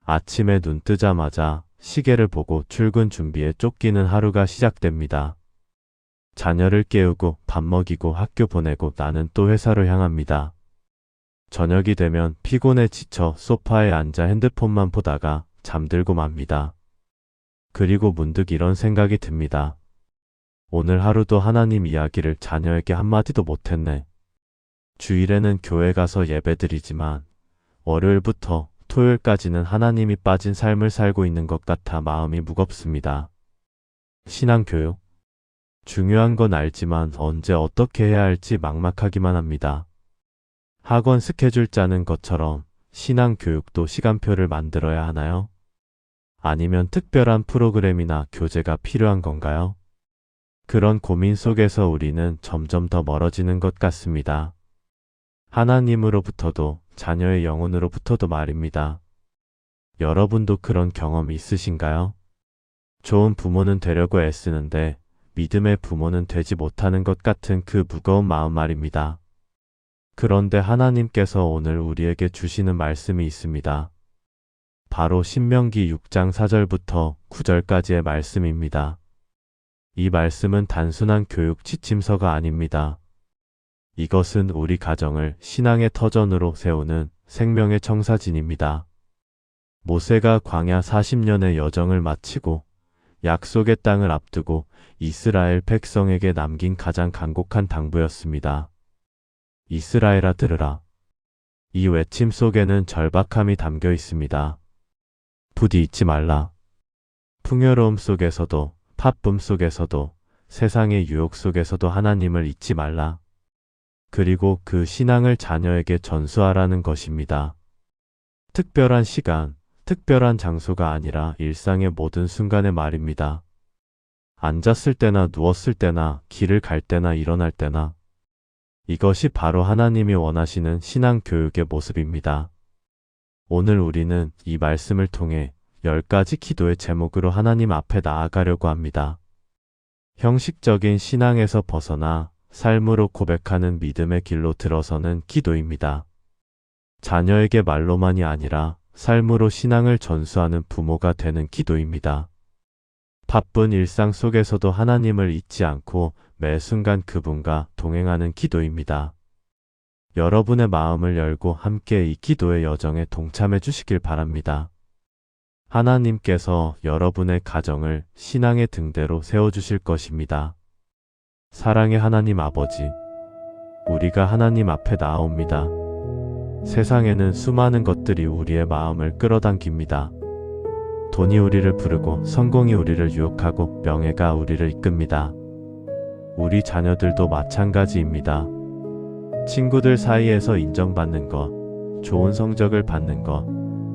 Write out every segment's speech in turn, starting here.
아침에 눈 뜨자마자 시계를 보고 출근 준비에 쫓기는 하루가 시작됩니다. 자녀를 깨우고 밥 먹이고 학교 보내고 나는 또 회사로 향합니다. 저녁이 되면 피곤해 지쳐 소파에 앉아 핸드폰만 보다가 잠들고 맙니다. 그리고 문득 이런 생각이 듭니다. 오늘 하루도 하나님 이야기를 자녀에게 한마디도 못했네. 주일에는 교회 가서 예배드리지만 월요일부터 토요일까지는 하나님이 빠진 삶을 살고 있는 것 같아 마음이 무겁습니다. 신앙교육. 중요한 건 알지만 언제 어떻게 해야 할지 막막하기만 합니다. 학원 스케줄 짜는 것처럼 신앙교육도 시간표를 만들어야 하나요? 아니면 특별한 프로그램이나 교재가 필요한 건가요? 그런 고민 속에서 우리는 점점 더 멀어지는 것 같습니다. 하나님으로부터도 자녀의 영혼으로부터도 말입니다. 여러분도 그런 경험 있으신가요? 좋은 부모는 되려고 애쓰는데 믿음의 부모는 되지 못하는 것 같은 그 무거운 마음 말입니다. 그런데 하나님께서 오늘 우리에게 주시는 말씀이 있습니다. 바로 신명기 6장 4절부터 9절까지의 말씀입니다. 이 말씀은 단순한 교육 지침서가 아닙니다. 이것은 우리 가정을 신앙의 터전으로 세우는 생명의 청사진입니다. 모세가 광야 40년의 여정을 마치고 약속의 땅을 앞두고 이스라엘 백성에게 남긴 가장 간곡한 당부였습니다. 이스라엘아 들으라. 이 외침 속에는 절박함이 담겨 있습니다. 부디 잊지 말라. 풍요로움 속에서도 바쁨 속에서도 세상의 유혹 속에서도 하나님을 잊지 말라. 그리고 그 신앙을 자녀에게 전수하라는 것입니다. 특별한 시간, 특별한 장소가 아니라 일상의 모든 순간의 말입니다. 앉았을 때나 누웠을 때나 길을 갈 때나 일어날 때나 이것이 바로 하나님이 원하시는 신앙 교육의 모습입니다. 오늘 우리는 이 말씀을 통해 10가지 기도의 제목으로 하나님 앞에 나아가려고 합니다. 형식적인 신앙에서 벗어나 삶으로 고백하는 믿음의 길로 들어서는 기도입니다. 자녀에게 말로만이 아니라 삶으로 신앙을 전수하는 부모가 되는 기도입니다. 바쁜 일상 속에서도 하나님을 잊지 않고 매 순간 그분과 동행하는 기도입니다. 여러분의 마음을 열고 함께 이 기도의 여정에 동참해 주시길 바랍니다. 하나님께서 여러분의 가정을 신앙의 등대로 세워주실 것입니다. 사랑의 하나님 아버지, 우리가 하나님 앞에 나아옵니다. 세상에는 수많은 것들이 우리의 마음을 끌어당깁니다. 돈이 우리를 부르고 성공이 우리를 유혹하고 명예가 우리를 이끕니다. 우리 자녀들도 마찬가지입니다. 친구들 사이에서 인정받는 것, 좋은 성적을 받는 것,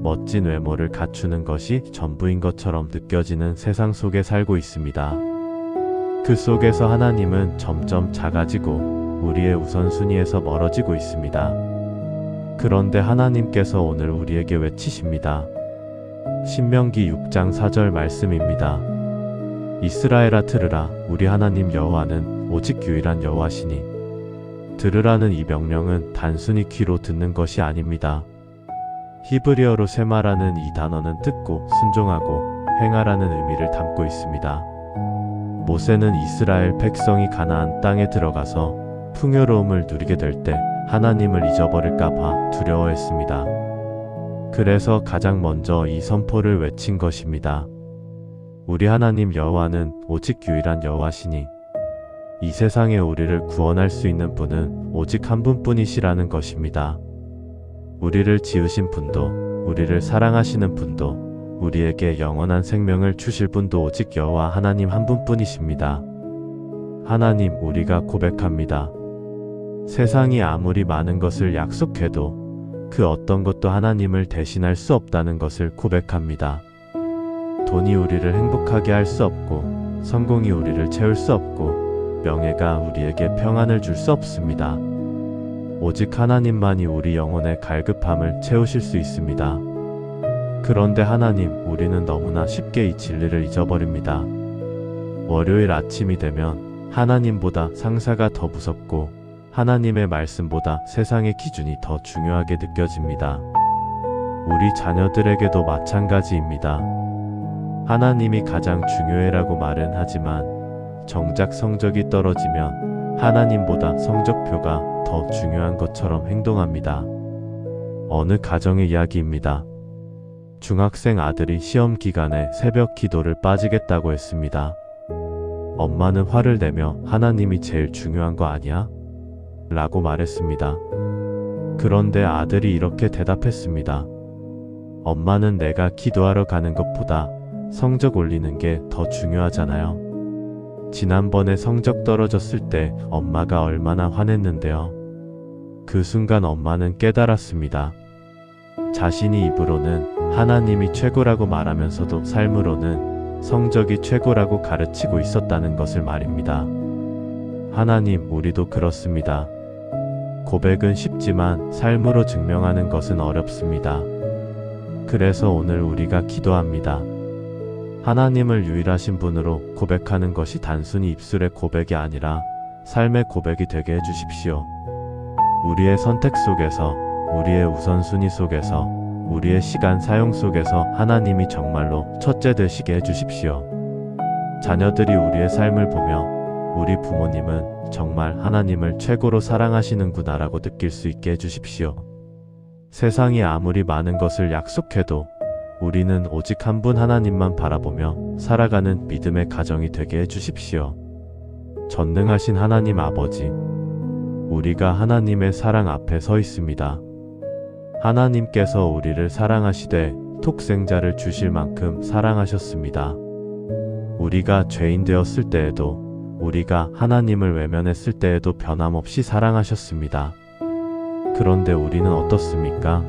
멋진 외모를 갖추는 것이 전부인 것처럼 느껴지는 세상 속에 살고 있습니다. 그 속에서 하나님은 점점 작아지고 우리의 우선순위에서 멀어지고 있습니다. 그런데 하나님께서 오늘 우리에게 외치십니다. 신명기 6장 4절 말씀입니다. 이스라엘아 들으라. 우리 하나님 여호와는 오직 유일한 여호와시니. 들으라는 이 명령은 단순히 귀로 듣는 것이 아닙니다. 히브리어로 세마라는 이 단어는 듣고 순종하고 행하라는 의미를 담고 있습니다. 모세는 이스라엘 백성이 가나안 땅에 들어가서 풍요로움을 누리게 될 때 하나님을 잊어버릴까 봐 두려워했습니다. 그래서 가장 먼저 이 선포를 외친 것입니다. 우리 하나님 여호와는 오직 유일한 여호와시니 이 세상에 우리를 구원할 수 있는 분은 오직 한 분뿐이시라는 것입니다. 우리를 지으신 분도, 우리를 사랑하시는 분도, 우리에게 영원한 생명을 주실 분도 오직 여호와 하나님 한 분뿐이십니다. 하나님, 우리가 고백합니다. 세상이 아무리 많은 것을 약속해도 그 어떤 것도 하나님을 대신할 수 없다는 것을 고백합니다. 돈이 우리를 행복하게 할 수 없고, 성공이 우리를 채울 수 없고, 명예가 우리에게 평안을 줄 수 없습니다. 오직 하나님만이 우리 영혼의 갈급함을 채우실 수 있습니다. 그런데 하나님, 우리는 너무나 쉽게 이 진리를 잊어버립니다. 월요일 아침이 되면 하나님보다 상사가 더 무섭고 하나님의 말씀보다 세상의 기준이 더 중요하게 느껴집니다. 우리 자녀들에게도 마찬가지입니다. 하나님이 가장 중요해라고 말은 하지만 정작 성적이 떨어지면 하나님보다 성적표가 더 중요한 것처럼 행동합니다. 어느 가정의 이야기입니다. 중학생 아들이 시험 기간에 새벽 기도를 빠지겠다고 했습니다. 엄마는 화를 내며 하나님이 제일 중요한 거 아니야? 라고 말했습니다. 그런데 아들이 이렇게 대답했습니다. 엄마는 내가 기도하러 가는 것보다 성적 올리는 게 더 중요하잖아요. 지난번에 성적 떨어졌을 때 엄마가 얼마나 화냈는데요. 그 순간 엄마는 깨달았습니다. 자신이 입으로는 하나님이 최고라고 말하면서도 삶으로는 성적이 최고라고 가르치고 있었다는 것을 말입니다. 하나님, 우리도 그렇습니다. 고백은 쉽지만 삶으로 증명하는 것은 어렵습니다. 그래서 오늘 우리가 기도합니다. 하나님을 유일하신 분으로 고백하는 것이 단순히 입술의 고백이 아니라 삶의 고백이 되게 해주십시오. 우리의 선택 속에서, 우리의 우선순위 속에서, 우리의 시간 사용 속에서 하나님이 정말로 첫째 되시게 해주십시오. 자녀들이 우리의 삶을 보며 우리 부모님은 정말 하나님을 최고로 사랑하시는구나라고 느낄 수 있게 해주십시오. 세상이 아무리 많은 것을 약속해도 우리는 오직 한 분 하나님만 바라보며 살아가는 믿음의 가정이 되게 해주십시오. 전능하신 하나님 아버지, 우리가 하나님의 사랑 앞에 서 있습니다. 하나님께서 우리를 사랑하시되 독생자를 주실 만큼 사랑하셨습니다. 우리가 죄인 되었을 때에도, 우리가 하나님을 외면했을 때에도 변함없이 사랑하셨습니다. 그런데 우리는 어떻습니까?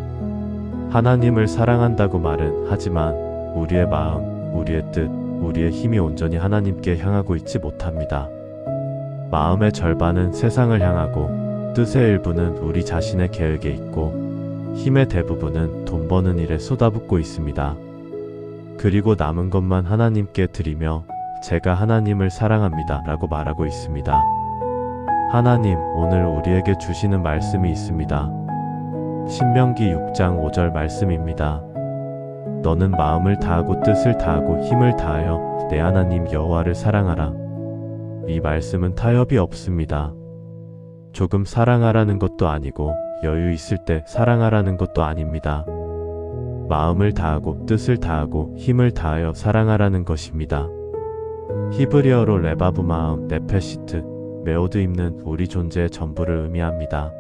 하나님을 사랑한다고 말은 하지만 우리의 마음, 우리의 뜻, 우리의 힘이 온전히 하나님께 향하고 있지 못합니다. 마음의 절반은 세상을 향하고 뜻의 일부는 우리 자신의 계획에 있고 힘의 대부분은 돈 버는 일에 쏟아붓고 있습니다. 그리고 남은 것만 하나님께 드리며 제가 하나님을 사랑합니다 라고 말하고 있습니다. 하나님, 오늘 우리에게 주시는 말씀이 있습니다. 신명기 6장 5절 말씀입니다. 너는 마음을 다하고 뜻을 다하고 힘을 다하여 내 하나님 여호와를 사랑하라. 이 말씀은 타협이 없습니다. 조금 사랑하라는 것도 아니고 여유 있을 때 사랑하라는 것도 아닙니다. 마음을 다하고 뜻을 다하고 힘을 다하여 사랑하라는 것입니다. 히브리어로 레바브 마음, 네페시트, 메오드 입는 우리 존재의 전부를 의미합니다.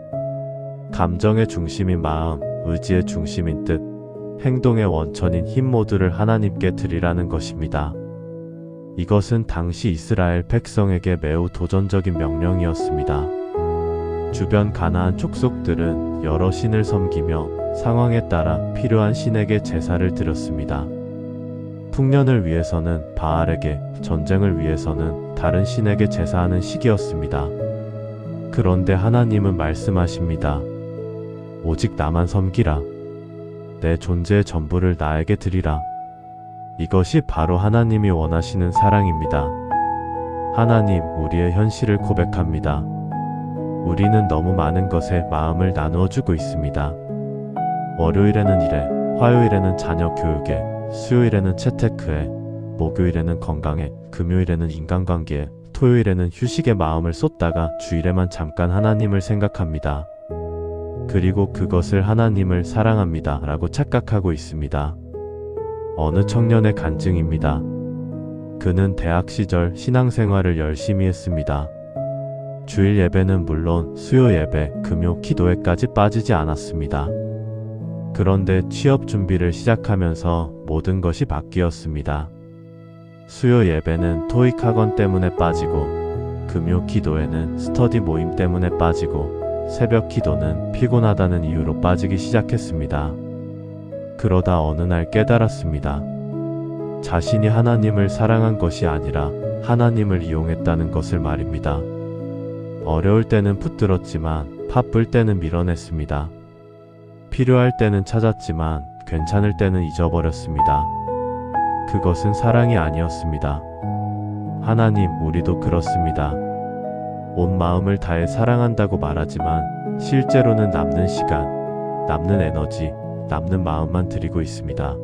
감정의 중심인 마음, 의지의 중심인 뜻, 행동의 원천인 힘 모두를 하나님께 드리라는 것입니다. 이것은 당시 이스라엘 백성에게 매우 도전적인 명령이었습니다. 주변 가나안 족속들은 여러 신을 섬기며 상황에 따라 필요한 신에게 제사를 드렸습니다. 풍년을 위해서는 바알에게, 전쟁을 위해서는 다른 신에게 제사하는 시기였습니다. 그런데 하나님은 말씀하십니다. 오직 나만 섬기라. 내 존재의 전부를 나에게 드리라. 이것이 바로 하나님이 원하시는 사랑입니다. 하나님, 우리의 현실을 고백합니다. 우리는 너무 많은 것에 마음을 나누어 주고 있습니다. 월요일에는 일에, 화요일에는 자녀 교육에, 수요일에는 재테크에, 목요일에는 건강에, 금요일에는 인간관계에, 토요일에는 휴식에 마음을 쏟다가 주일에만 잠깐 하나님을 생각합니다. 그리고 그것을 하나님을 사랑합니다 라고 착각하고 있습니다. 어느 청년의 간증입니다. 그는 대학 시절 신앙생활을 열심히 했습니다. 주일 예배는 물론 수요 예배, 금요 기도회까지 빠지지 않았습니다. 그런데 취업 준비를 시작하면서 모든 것이 바뀌었습니다. 수요 예배는 토익 학원 때문에 빠지고, 금요 기도회는 스터디 모임 때문에 빠지고, 새벽 기도는 피곤하다는 이유로 빠지기 시작했습니다. 그러다 어느 날 깨달았습니다. 자신이 하나님을 사랑한 것이 아니라 하나님을 이용했다는 것을 말입니다. 어려울 때는 붙들었지만 바쁠 때는 밀어냈습니다. 필요할 때는 찾았지만 괜찮을 때는 잊어버렸습니다. 그것은 사랑이 아니었습니다. 하나님, 우리도 그렇습니다. 온 마음을 다해 사랑한다고 말하지만 실제로는 남는 시간, 남는 에너지, 남는 마음만 드리고 있습니다.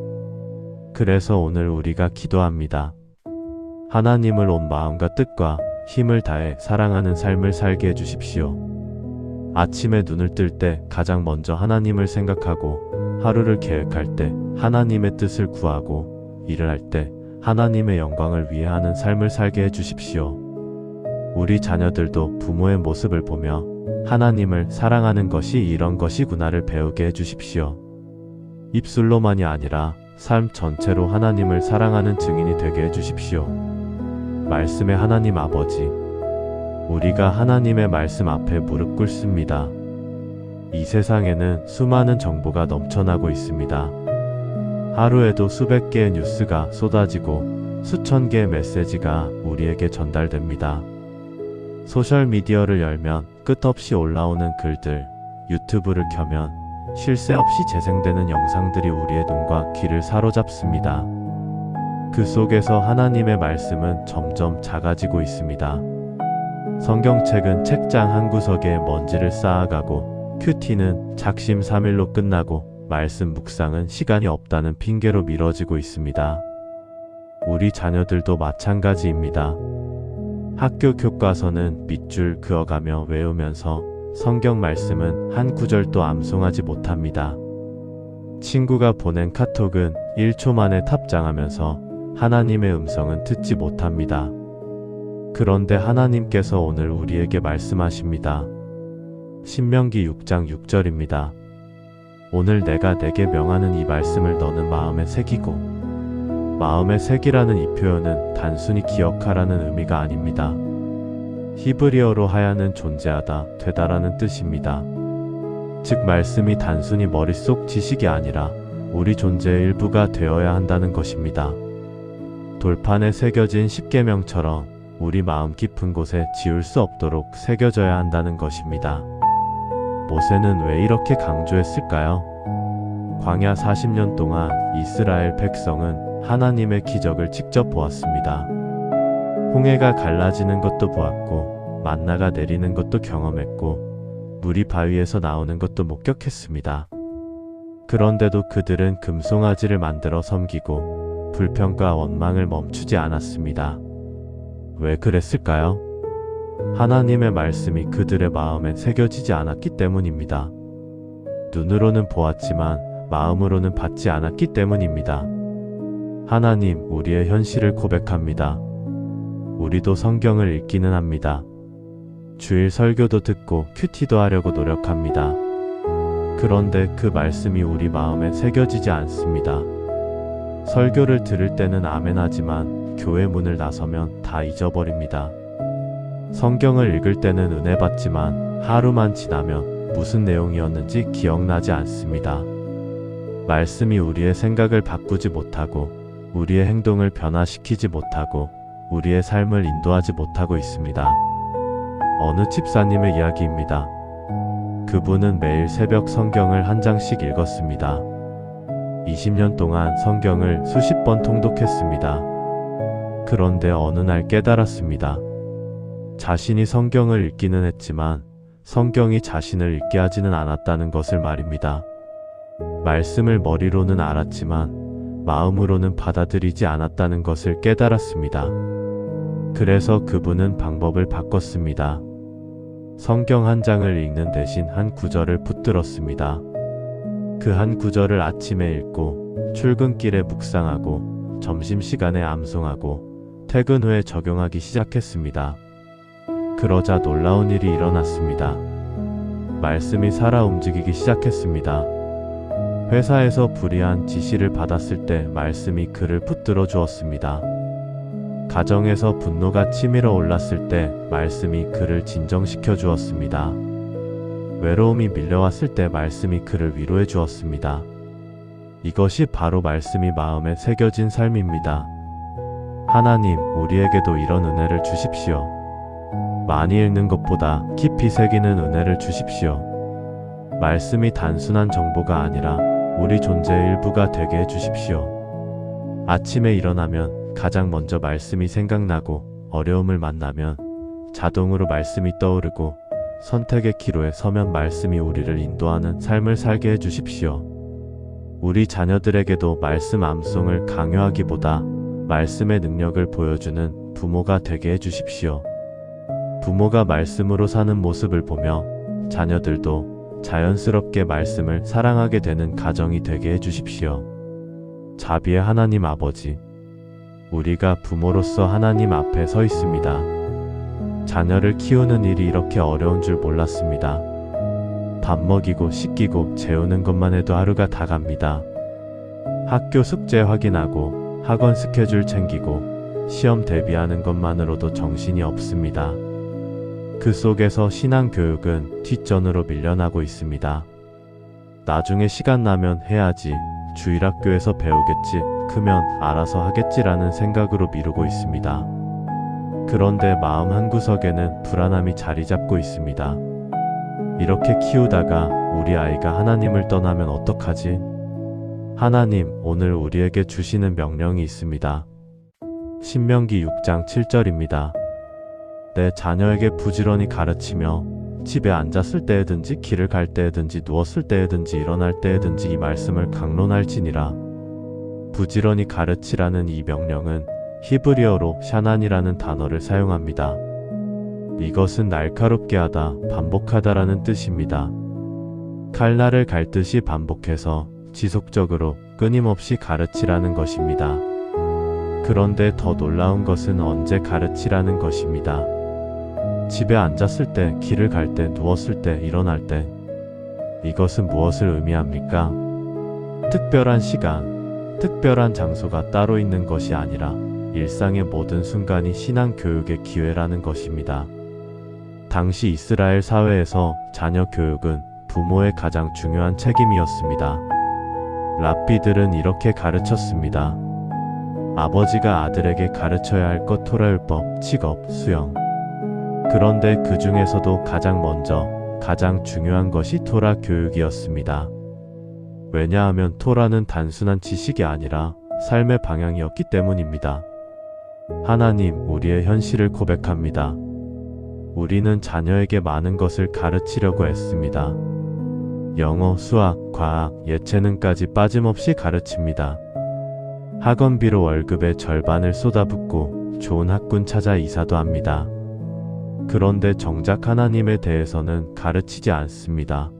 그래서 오늘 우리가 기도합니다. 하나님을 온 마음과 뜻과 힘을 다해 사랑하는 삶을 살게 해주십시오. 아침에 눈을 뜰 때 가장 먼저 하나님을 생각하고, 하루를 계획할 때 하나님의 뜻을 구하고, 일을 할 때 하나님의 영광을 위해 하는 삶을 살게 해주십시오. 우리 자녀들도 부모의 모습을 보며 하나님을 사랑하는 것이 이런 것이구나를 배우게 해주십시오. 입술로만이 아니라 삶 전체로 하나님을 사랑하는 증인이 되게 해주십시오. 말씀의 하나님 아버지, 우리가 하나님의 말씀 앞에 무릎 꿇습니다. 이 세상에는 수많은 정보가 넘쳐나고 있습니다. 하루에도 수백 개의 뉴스가 쏟아지고 수천 개의 메시지가 우리에게 전달됩니다. 소셜미디어를 열면 끝없이 올라오는 글들, 유튜브를 켜면 쉴 새 없이 재생되는 영상들이 우리의 눈과 귀를 사로잡습니다. 그 속에서 하나님의 말씀은 점점 작아지고 있습니다. 성경책은 책장 한 구석에 먼지를 쌓아가고, 큐티는 작심삼일로 끝나고, 말씀 묵상은 시간이 없다는 핑계로 미뤄지고 있습니다. 우리 자녀들도 마찬가지입니다. 학교 교과서는 밑줄 그어가며 외우면서 성경 말씀은 한 구절도 암송하지 못합니다. 친구가 보낸 카톡은 1초 만에 답장하면서 하나님의 음성은 듣지 못합니다. 그런데 하나님께서 오늘 우리에게 말씀하십니다. 신명기 6장 6절입니다. 오늘 내가 내게 명하는 이 말씀을 너는 마음에 새기고, 마음에 새기라는 이 표현은 단순히 기억하라는 의미가 아닙니다. 히브리어로 하야는 존재하다, 되다라는 뜻입니다. 즉 말씀이 단순히 머릿속 지식이 아니라 우리 존재의 일부가 되어야 한다는 것입니다. 돌판에 새겨진 십계명처럼 우리 마음 깊은 곳에 지울 수 없도록 새겨져야 한다는 것입니다. 모세는 왜 이렇게 강조했을까요? 광야 40년 동안 이스라엘 백성은 하나님의 기적을 직접 보았습니다. 홍해가 갈라지는 것도 보았고, 만나가 내리는 것도 경험했고, 물이 바위에서 나오는 것도 목격했습니다. 그런데도 그들은 금송아지를 만들어 섬기고 불평과 원망을 멈추지 않았습니다. 왜 그랬을까요? 하나님의 말씀이 그들의 마음에 새겨지지 않았기 때문입니다. 눈으로는 보았지만 마음으로는 받지 않았기 때문입니다. 하나님, 우리의 현실을 고백합니다. 우리도 성경을 읽기는 합니다. 주일 설교도 듣고 큐티도 하려고 노력합니다. 그런데 그 말씀이 우리 마음에 새겨지지 않습니다. 설교를 들을 때는 아멘하지만 교회 문을 나서면 다 잊어버립니다. 성경을 읽을 때는 은혜 받지만 하루만 지나면 무슨 내용이었는지 기억나지 않습니다. 말씀이 우리의 생각을 바꾸지 못하고, 우리의 행동을 변화시키지 못하고, 우리의 삶을 인도하지 못하고 있습니다. 어느 집사님의 이야기입니다. 그분은 매일 새벽 성경을 한 장씩 읽었습니다. 20년 동안 성경을 수십 번 통독했습니다. 그런데 어느 날 깨달았습니다. 자신이 성경을 읽기는 했지만 성경이 자신을 읽게 하지는 않았다는 것을 말입니다. 말씀을 머리로는 알았지만 마음으로는 받아들이지 않았다는 것을 깨달았습니다. 그래서 그분은 방법을 바꿨습니다. 성경 한 장을 읽는 대신 한 구절을 붙들었습니다. 그 한 구절을 아침에 읽고, 출근길에 묵상하고, 점심시간에 암송하고, 퇴근 후에 적용하기 시작했습니다. 그러자 놀라운 일이 일어났습니다. 말씀이 살아 움직이기 시작했습니다. 회사에서 불이한 지시를 받았을 때 말씀이 그를 붙들어 주었습니다. 가정에서 분노가 치밀어 올랐을 때 말씀이 그를 진정시켜 주었습니다. 외로움이 밀려왔을 때 말씀이 그를 위로해 주었습니다. 이것이 바로 말씀이 마음에 새겨진 삶입니다. 하나님, 우리에게도 이런 은혜를 주십시오. 많이 읽는 것보다 깊이 새기는 은혜를 주십시오. 말씀이 단순한 정보가 아니라 우리 존재의 일부가 되게 해주십시오. 아침에 일어나면 가장 먼저 말씀이 생각나고, 어려움을 만나면 자동으로 말씀이 떠오르고, 선택의 기로에 서면 말씀이 우리를 인도하는 삶을 살게 해주십시오. 우리 자녀들에게도 말씀 암송을 강요하기보다 말씀의 능력을 보여주는 부모가 되게 해주십시오. 부모가 말씀으로 사는 모습을 보며 자녀들도 자연스럽게 말씀을 사랑하게 되는 가정이 되게 해주십시오. 자비의 하나님 아버지, 우리가 부모로서 하나님 앞에 서 있습니다. 자녀를 키우는 일이 이렇게 어려운 줄 몰랐습니다. 밥 먹이고 씻기고 재우는 것만 해도 하루가 다 갑니다. 학교 숙제 확인하고 학원 스케줄 챙기고 시험 대비하는 것만으로도 정신이 없습니다. 그 속에서 신앙교육은 뒷전으로 밀려나고 있습니다. 나중에 시간 나면 해야지, 주일학교에서 배우겠지, 크면 알아서 하겠지라는 생각으로 미루고 있습니다. 그런데 마음 한구석에는 불안함이 자리 잡고 있습니다. 이렇게 키우다가 우리 아이가 하나님을 떠나면 어떡하지? 하나님, 오늘 우리에게 주시는 명령이 있습니다. 신명기 6장 7절입니다. 내 자녀에게 부지런히 가르치며 집에 앉았을 때에든지 길을 갈 때에든지 누웠을 때에든지 일어날 때에든지 이 말씀을 강론할지니라. 부지런히 가르치라는 이 명령은 히브리어로 샤난이라는 단어를 사용합니다. 이것은 날카롭게 하다, 반복하다라는 뜻입니다. 칼날을 갈듯이 반복해서 지속적으로 끊임없이 가르치라는 것입니다. 그런데 더 놀라운 것은 언제 가르치라는 것입니다. 집에 앉았을 때, 길을 갈 때, 누웠을 때, 일어날 때. 이것은 무엇을 의미합니까? 특별한 시간, 특별한 장소가 따로 있는 것이 아니라 일상의 모든 순간이 신앙 교육의 기회라는 것입니다. 당시 이스라엘 사회에서 자녀 교육은 부모의 가장 중요한 책임이었습니다. 랍비들은 이렇게 가르쳤습니다. 아버지가 아들에게 가르쳐야 할 것 토라율법, 직업, 수영. 그런데 그 중에서도 가장 먼저, 가장 중요한 것이 토라 교육이었습니다. 왜냐하면 토라는 단순한 지식이 아니라 삶의 방향이었기 때문입니다. 하나님, 우리의 현실을 고백합니다. 우리는 자녀에게 많은 것을 가르치려고 했습니다. 영어, 수학, 과학, 예체능까지 빠짐없이 가르칩니다. 학원비로 월급의 절반을 쏟아붓고 좋은 학군 찾아 이사도 합니다. 그런데 정작 하나님에 대해서는 가르치지 않습니다.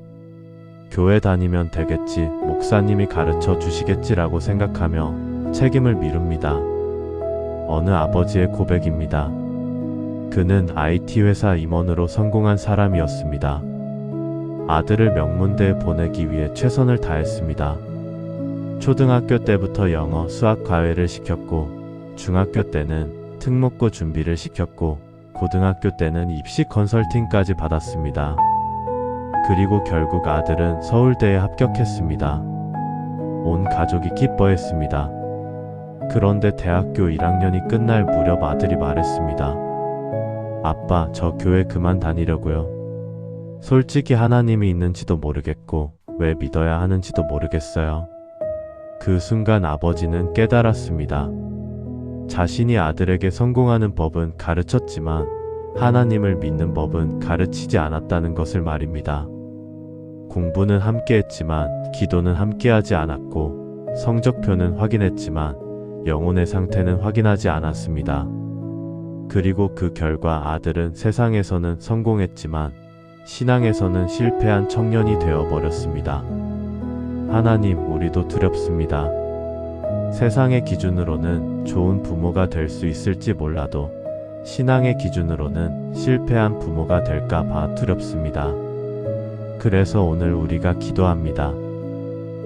교회 다니면 되겠지, 목사님이 가르쳐 주시겠지라고 생각하며 책임을 미룹니다. 어느 아버지의 고백입니다. 그는 IT 회사 임원으로 성공한 사람이었습니다. 아들을 명문대에 보내기 위해 최선을 다했습니다. 초등학교 때부터 영어, 수학 과외를 시켰고, 중학교 때는 특목고 준비를 시켰고, 고등학교 때는 입시 컨설팅까지 받았습니다. 그리고 결국 아들은 서울대에 합격했습니다. 온 가족이 기뻐했습니다. 그런데 대학교 1학년이 끝날 무렵 아들이 말했습니다. 아빠, 저 교회 그만 다니려고요. 솔직히 하나님이 있는지도 모르겠고 왜 믿어야 하는지도 모르겠어요. 그 순간 아버지는 깨달았습니다. 자신이 아들에게 성공하는 법은 가르쳤지만 하나님을 믿는 법은 가르치지 않았다는 것을 말입니다. 공부는 함께 했지만 기도는 함께 하지 않았고 성적표는 확인했지만 영혼의 상태는 확인하지 않았습니다. 그리고 그 결과 아들은 세상에서는 성공했지만 신앙에서는 실패한 청년이 되어버렸습니다. 하나님, 우리도 두렵습니다. 세상의 기준으로는 좋은 부모가 될 수 있을지 몰라도 신앙의 기준으로는 실패한 부모가 될까봐 두렵습니다. 그래서 오늘 우리가 기도합니다.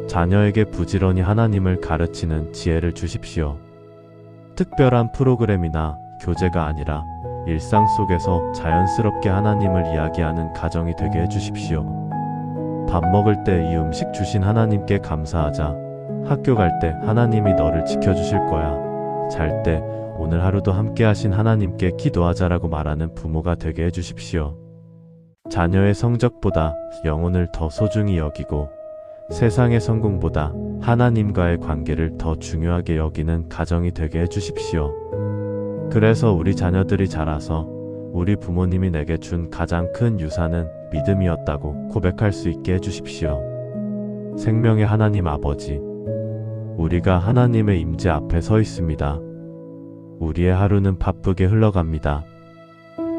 자녀에게 부지런히 하나님을 가르치는 지혜를 주십시오. 특별한 프로그램이나 교재가 아니라 일상 속에서 자연스럽게 하나님을 이야기하는 가정이 되게 해주십시오. 밥 먹을 때 이 음식 주신 하나님께 감사하자. 학교 갈 때 하나님이 너를 지켜주실 거야. 잘 때 오늘 하루도 함께 하신 하나님께 기도하자라고 말하는 부모가 되게 해주십시오. 자녀의 성적보다 영혼을 더 소중히 여기고 세상의 성공보다 하나님과의 관계를 더 중요하게 여기는 가정이 되게 해주십시오. 그래서 우리 자녀들이 자라서 우리 부모님이 내게 준 가장 큰 유산은 믿음이었다고 고백할 수 있게 해주십시오. 생명의 하나님 아버지, 우리가 하나님의 임재 앞에 서 있습니다. 우리의 하루는 바쁘게 흘러갑니다.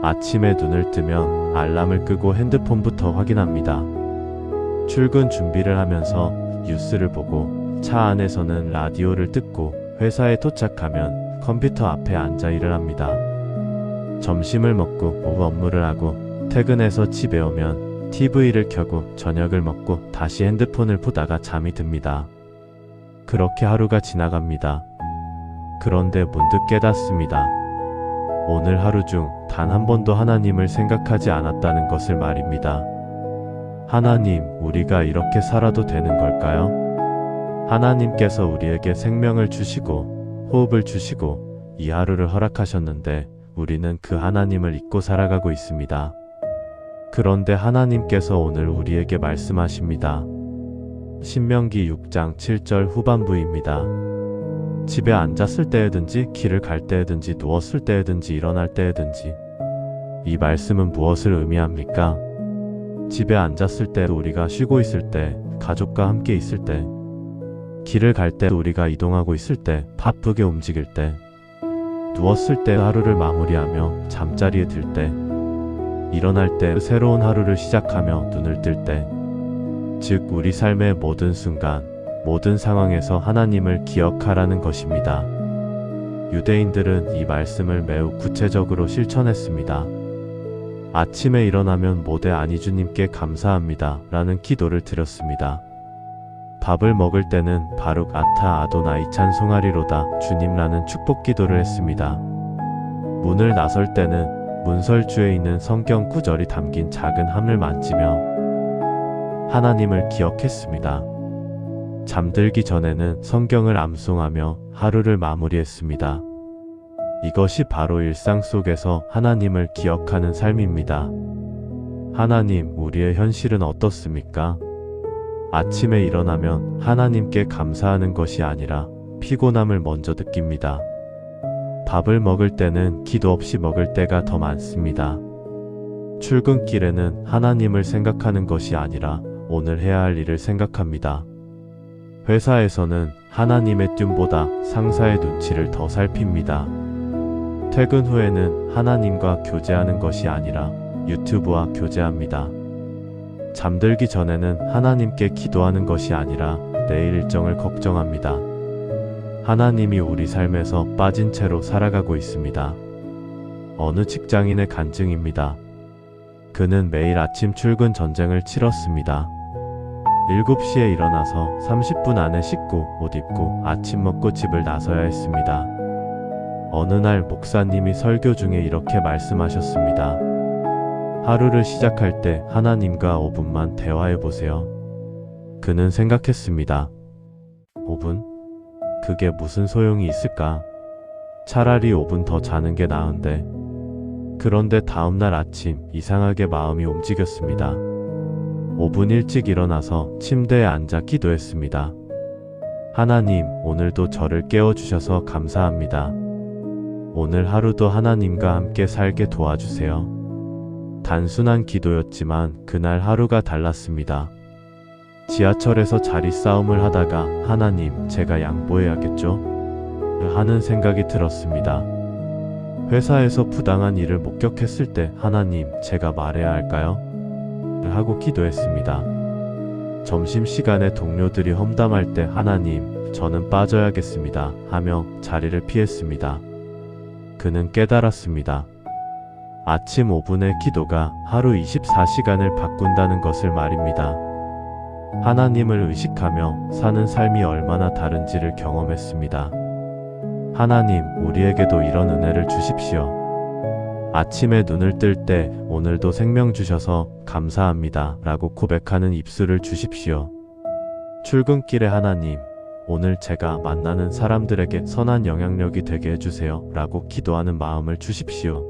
아침에 눈을 뜨면 알람을 끄고 핸드폰부터 확인합니다. 출근 준비를 하면서 뉴스를 보고 차 안에서는 라디오를 듣고 회사에 도착하면 컴퓨터 앞에 앉아 일을 합니다. 점심을 먹고 오후 업무를 하고 퇴근해서 집에 오면 TV를 켜고 저녁을 먹고 다시 핸드폰을 보다가 잠이 듭니다. 그렇게 하루가 지나갑니다. 그런데 문득 깨닫습니다. 오늘 하루 중 단 한 번도 하나님을 생각하지 않았다는 것을 말입니다. 하나님, 우리가 이렇게 살아도 되는 걸까요? 하나님께서 우리에게 생명을 주시고 호흡을 주시고 이 하루를 허락하셨는데 우리는 그 하나님을 잊고 살아가고 있습니다. 그런데 하나님께서 오늘 우리에게 말씀하십니다. 신명기 6장 7절 후반부입니다. 집에 앉았을 때에든지 길을 갈 때에든지 누웠을 때에든지 일어날 때에든지. 이 말씀은 무엇을 의미합니까? 집에 앉았을 때 우리가 쉬고 있을 때, 가족과 함께 있을 때, 길을 갈 때 우리가 이동하고 있을 때, 바쁘게 움직일 때, 누웠을 때 하루를 마무리하며 잠자리에 들 때, 일어날 때 새로운 하루를 시작하며 눈을 뜰 때, 즉 우리 삶의 모든 순간, 모든 상황에서 하나님을 기억하라는 것입니다. 유대인들은 이 말씀을 매우 구체적으로 실천했습니다. 아침에 일어나면 모대 안위주님께 감사합니다 라는 기도를 드렸습니다. 밥을 먹을 때는 바룩 아타 아도나이 찬송하리로다 주님라는 축복 기도를 했습니다. 문을 나설 때는 문설주에 있는 성경 구절이 담긴 작은 함을 만지며 하나님을 기억했습니다. 잠들기 전에는 성경을 암송하며 하루를 마무리했습니다. 이것이 바로 일상 속에서 하나님을 기억하는 삶입니다. 하나님, 우리의 현실은 어떻습니까? 아침에 일어나면 하나님께 감사하는 것이 아니라 피곤함을 먼저 느낍니다. 밥을 먹을 때는 기도 없이 먹을 때가 더 많습니다. 출근길에는 하나님을 생각하는 것이 아니라 오늘 해야 할 일을 생각합니다. 회사에서는 하나님의 뜀보다 상사의 눈치를 더 살핍니다. 퇴근 후에는 하나님과 교제하는 것이 아니라 유튜브와 교제합니다. 잠들기 전에는 하나님께 기도하는 것이 아니라 내일 일정을 걱정합니다. 하나님이 우리 삶에서 빠진 채로 살아가고 있습니다. 어느 직장인의 간증입니다. 그는 매일 아침 출근 전쟁을 치렀습니다. 7시에 일어나서 30분 안에 씻고 옷 입고 아침 먹고 집을 나서야 했습니다. 어느 날 목사님이 설교 중에 이렇게 말씀하셨습니다. 하루를 시작할 때 하나님과 5분만 대화해 보세요. 그는 생각했습니다. 5분? 그게 무슨 소용이 있을까? 차라리 5분 더 자는 게 나은데. 그런데 다음날 아침 이상하게 마음이 움직였습니다. 5분 일찍 일어나서 침대에 앉아 기도했습니다. 하나님, 오늘도 저를 깨워주셔서 감사합니다. 오늘 하루도 하나님과 함께 살게 도와주세요. 단순한 기도였지만 그날 하루가 달랐습니다. 지하철에서 자리 싸움을 하다가 하나님, 제가 양보해야겠죠? 하는 생각이 들었습니다. 회사에서 부당한 일을 목격했을 때 하나님, 제가 말해야 할까요? 하고 기도했습니다. 점심시간에 동료들이 험담할 때 하나님, 저는 빠져야겠습니다 하며 자리를 피했습니다. 그는 깨달았습니다. 아침 5분의 기도가 하루 24시간을 바꾼다는 것을 말입니다. 하나님을 의식하며 사는 삶이 얼마나 다른지를 경험했습니다. 하나님, 우리에게도 이런 은혜를 주십시오. 아침에 눈을 뜰 때 오늘도 생명 주셔서 감사합니다 라고 고백하는 입술을 주십시오. 출근길에 하나님, 오늘 제가 만나는 사람들에게 선한 영향력이 되게 해주세요 라고 기도하는 마음을 주십시오.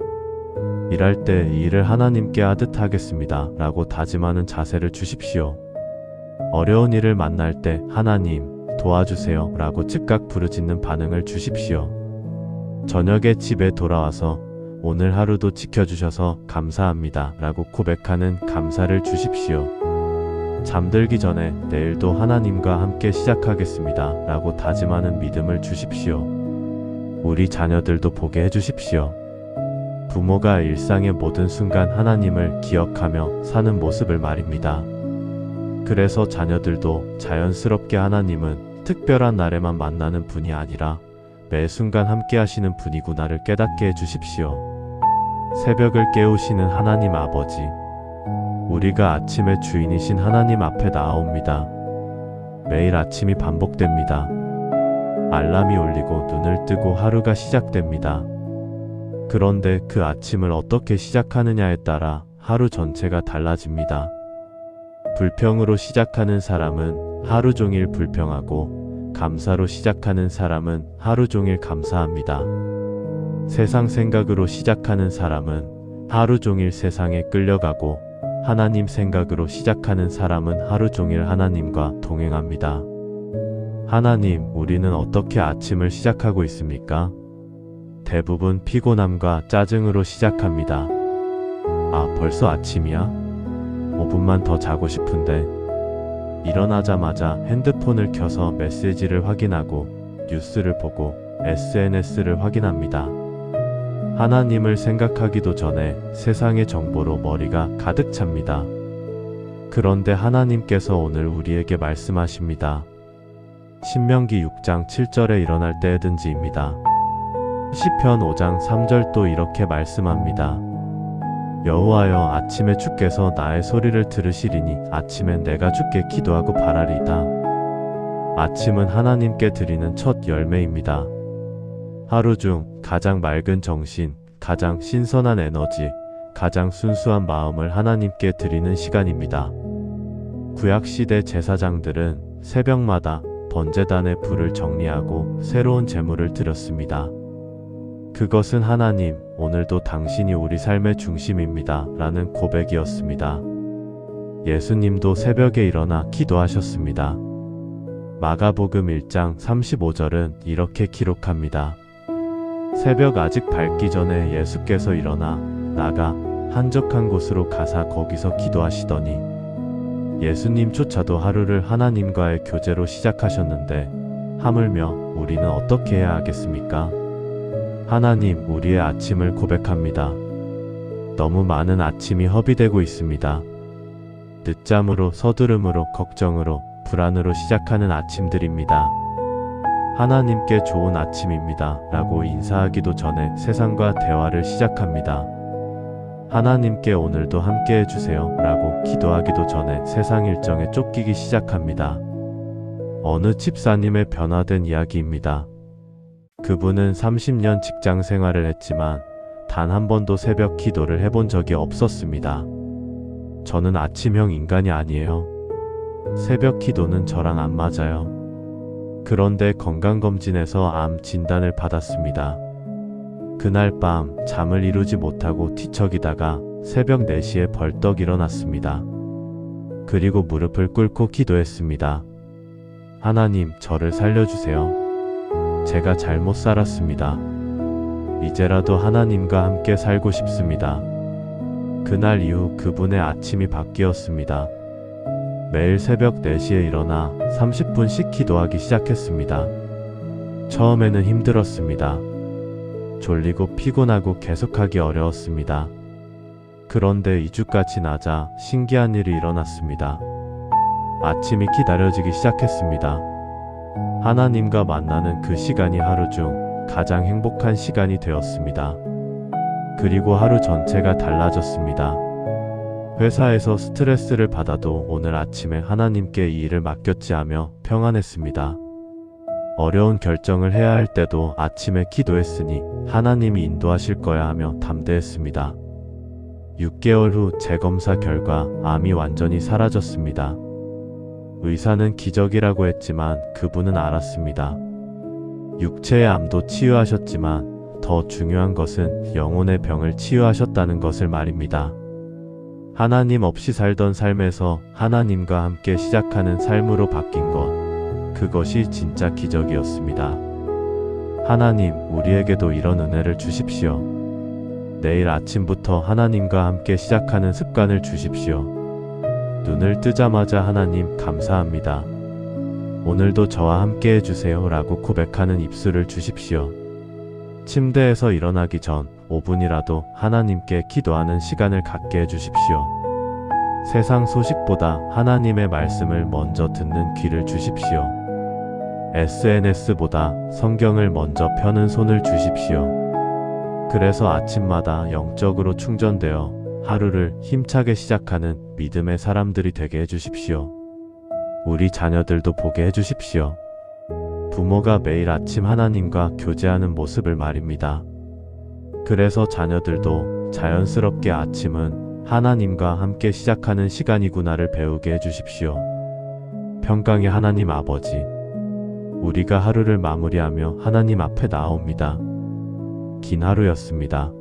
일할 때 이 일을 하나님께 하듯 하겠습니다 라고 다짐하는 자세를 주십시오. 어려운 일을 만날 때 하나님 도와주세요 라고 즉각 부르짖는 반응을 주십시오. 저녁에 집에 돌아와서 오늘 하루도 지켜주셔서 감사합니다 라고 고백하는 감사를 주십시오. 잠들기 전에 내일도 하나님과 함께 시작하겠습니다. 라고 다짐하는 믿음을 주십시오. 우리 자녀들도 보게 해주십시오. 부모가 일상의 모든 순간 하나님을 기억하며 사는 모습을 말입니다. 그래서 자녀들도 자연스럽게 하나님은 특별한 날에만 만나는 분이 아니라 매 순간 함께 하시는 분이구나를 깨닫게 해주십시오. 새벽을 깨우시는 하나님 아버지, 우리가 아침의 주인이신 하나님 앞에 나아옵니다. 매일 아침이 반복됩니다. 알람이 울리고 눈을 뜨고 하루가 시작됩니다. 그런데 그 아침을 어떻게 시작하느냐에 따라 하루 전체가 달라집니다. 불평으로 시작하는 사람은 하루 종일 불평하고 감사로 시작하는 사람은 하루 종일 감사합니다. 세상 생각으로 시작하는 사람은 하루 종일 세상에 끌려가고 하나님 생각으로 시작하는 사람은 하루 종일 하나님과 동행합니다. 하나님, 우리는 어떻게 아침을 시작하고 있습니까? 대부분 피곤함과 짜증으로 시작합니다. 아, 벌써 아침이야? 5분만 더 자고 싶은데. 일어나자마자 핸드폰을 켜서 메시지를 확인하고 뉴스를 보고 SNS를 확인합니다. 하나님을 생각하기도 전에 세상의 정보로 머리가 가득 찹니다. 그런데 하나님께서 오늘 우리에게 말씀하십니다. 신명기 6장 7절에 일어날 때든지입니다. 시편 5장 3절도 이렇게 말씀합니다. 여호와여, 아침에 주께서 나의 소리를 들으시리니 아침엔 내가 주께 기도하고 바라리이다. 아침은 하나님께 드리는 첫 열매입니다. 하루 중 가장 맑은 정신, 가장 신선한 에너지, 가장 순수한 마음을 하나님께 드리는 시간입니다. 구약시대 제사장들은 새벽마다 번제단의 불을 정리하고 새로운 제물을 드렸습니다. 그것은 하나님, 오늘도 당신이 우리 삶의 중심입니다. 라는 고백이었습니다. 예수님도 새벽에 일어나 기도하셨습니다. 마가복음 1장 35절은 이렇게 기록합니다. 새벽 아직 밝기 전에 예수께서 일어나 나가 한적한 곳으로 가사 거기서 기도하시더니, 예수님조차도 하루를 하나님과의 교제로 시작하셨는데 하물며 우리는 어떻게 해야 하겠습니까? 하나님, 우리의 아침을 고백합니다. 너무 많은 아침이 허비되고 있습니다. 늦잠으로, 서두름으로, 걱정으로, 불안으로 시작하는 아침들입니다. 하나님께 좋은 아침입니다. 라고 인사하기도 전에 세상과 대화를 시작합니다. 하나님께 오늘도 함께 해주세요. 라고 기도하기도 전에 세상 일정에 쫓기기 시작합니다. 어느 집사님의 변화된 이야기입니다. 그분은 30년 직장 생활을 했지만 단 한 번도 새벽 기도를 해본 적이 없었습니다. 저는 아침형 인간이 아니에요. 새벽 기도는 저랑 안 맞아요. 그런데 건강검진에서 암 진단을 받았습니다. 그날 밤 잠을 이루지 못하고 뒤척이다가 새벽 4시에 벌떡 일어났습니다. 그리고 무릎을 꿇고 기도했습니다. 하나님, 저를 살려주세요. 제가 잘못 살았습니다. 이제라도 하나님과 함께 살고 싶습니다. 그날 이후 그분의 아침이 바뀌었습니다. 매일 새벽 4시에 일어나 30분씩 기도하기 시작했습니다. 처음에는 힘들었습니다. 졸리고 피곤하고 계속하기 어려웠습니다. 그런데 2주가 지나자 신기한 일이 일어났습니다. 아침이 기다려지기 시작했습니다. 하나님과 만나는 그 시간이 하루 중 가장 행복한 시간이 되었습니다. 그리고 하루 전체가 달라졌습니다. 회사에서 스트레스를 받아도 오늘 아침에 하나님께 이 일을 맡겼지 하며 평안했습니다. 어려운 결정을 해야 할 때도 아침에 기도했으니 하나님이 인도하실 거야 하며 담대했습니다. 6개월 후 재검사 결과 암이 완전히 사라졌습니다. 의사는 기적이라고 했지만 그분은 알았습니다. 육체의 암도 치유하셨지만 더 중요한 것은 영혼의 병을 치유하셨다는 것을 말입니다. 하나님 없이 살던 삶에서 하나님과 함께 시작하는 삶으로 바뀐 것, 그것이 진짜 기적이었습니다. 하나님, 우리에게도 이런 은혜를 주십시오. 내일 아침부터 하나님과 함께 시작하는 습관을 주십시오. 눈을 뜨자마자 하나님 감사합니다. 오늘도 저와 함께 해주세요 라고 고백하는 입술을 주십시오. 침대에서 일어나기 전 5분이라도 하나님께 기도하는 시간을 갖게 해주십시오. 세상 소식보다 하나님의 말씀을 먼저 듣는 귀를 주십시오. SNS보다 성경을 먼저 펴는 손을 주십시오. 그래서 아침마다 영적으로 충전되어 하루를 힘차게 시작하는 믿음의 사람들이 되게 해주십시오. 우리 자녀들도 보게 해주십시오. 부모가 매일 아침 하나님과 교제하는 모습을 말입니다. 그래서 자녀들도 자연스럽게 아침은 하나님과 함께 시작하는 시간이구나를 배우게 해주십시오. 평강의 하나님 아버지, 우리가 하루를 마무리하며 하나님 앞에 나옵니다. 긴 하루였습니다.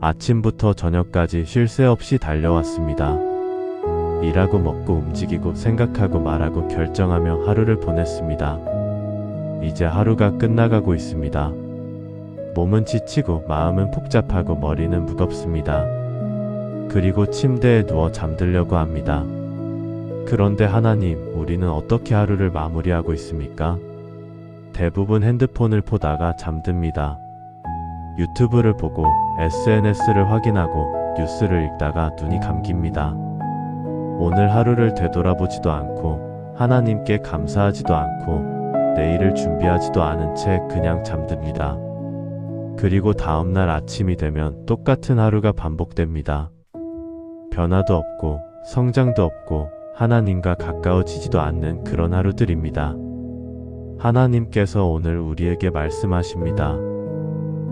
아침부터 저녁까지 쉴 새 없이 달려왔습니다. 일하고 먹고 움직이고 생각하고 말하고 결정하며 하루를 보냈습니다. 이제 하루가 끝나가고 있습니다. 몸은 지치고 마음은 복잡하고 머리는 무겁습니다. 그리고 침대에 누워 잠들려고 합니다. 그런데 하나님, 우리는 어떻게 하루를 마무리하고 있습니까? 대부분 핸드폰을 보다가 잠듭니다. 유튜브를 보고 SNS를 확인하고 뉴스를 읽다가 눈이 감깁니다. 오늘 하루를 되돌아보지도 않고 하나님께 감사하지도 않고 내일을 준비하지도 않은 채 그냥 잠듭니다. 그리고 다음날 아침이 되면 똑같은 하루가 반복됩니다. 변화도 없고 성장도 없고 하나님과 가까워지지도 않는 그런 하루들입니다. 하나님께서 오늘 우리에게 말씀하십니다.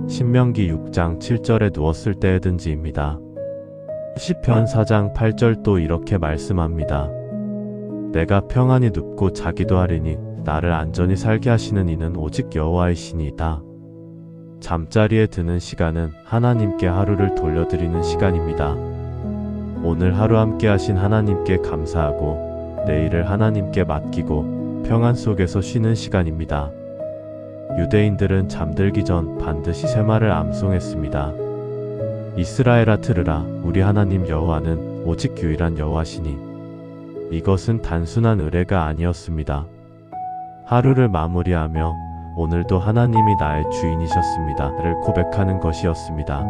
신명기 6장 7절에 누웠을 때에든지입니다. 시편 4장 8절도 이렇게 말씀합니다. 내가 평안히 눕고 자기도 하리니 나를 안전히 살게 하시는 이는 오직 여호와이시니이다. 잠자리에 드는 시간은 하나님께 하루를 돌려드리는 시간입니다. 오늘 하루 함께 하신 하나님께 감사하고 내일을 하나님께 맡기고 평안 속에서 쉬는 시간입니다. 유대인들은 잠들기 전 반드시 쇠말을 암송했습니다. 이스라엘아 들으라, 우리 하나님 여호와는 오직 유일한 여호와시니. 이것은 단순한 의뢰가 아니었습니다. 하루를 마무리하며 오늘도 하나님이 나의 주인이셨습니다를 고백하는 것이었습니다.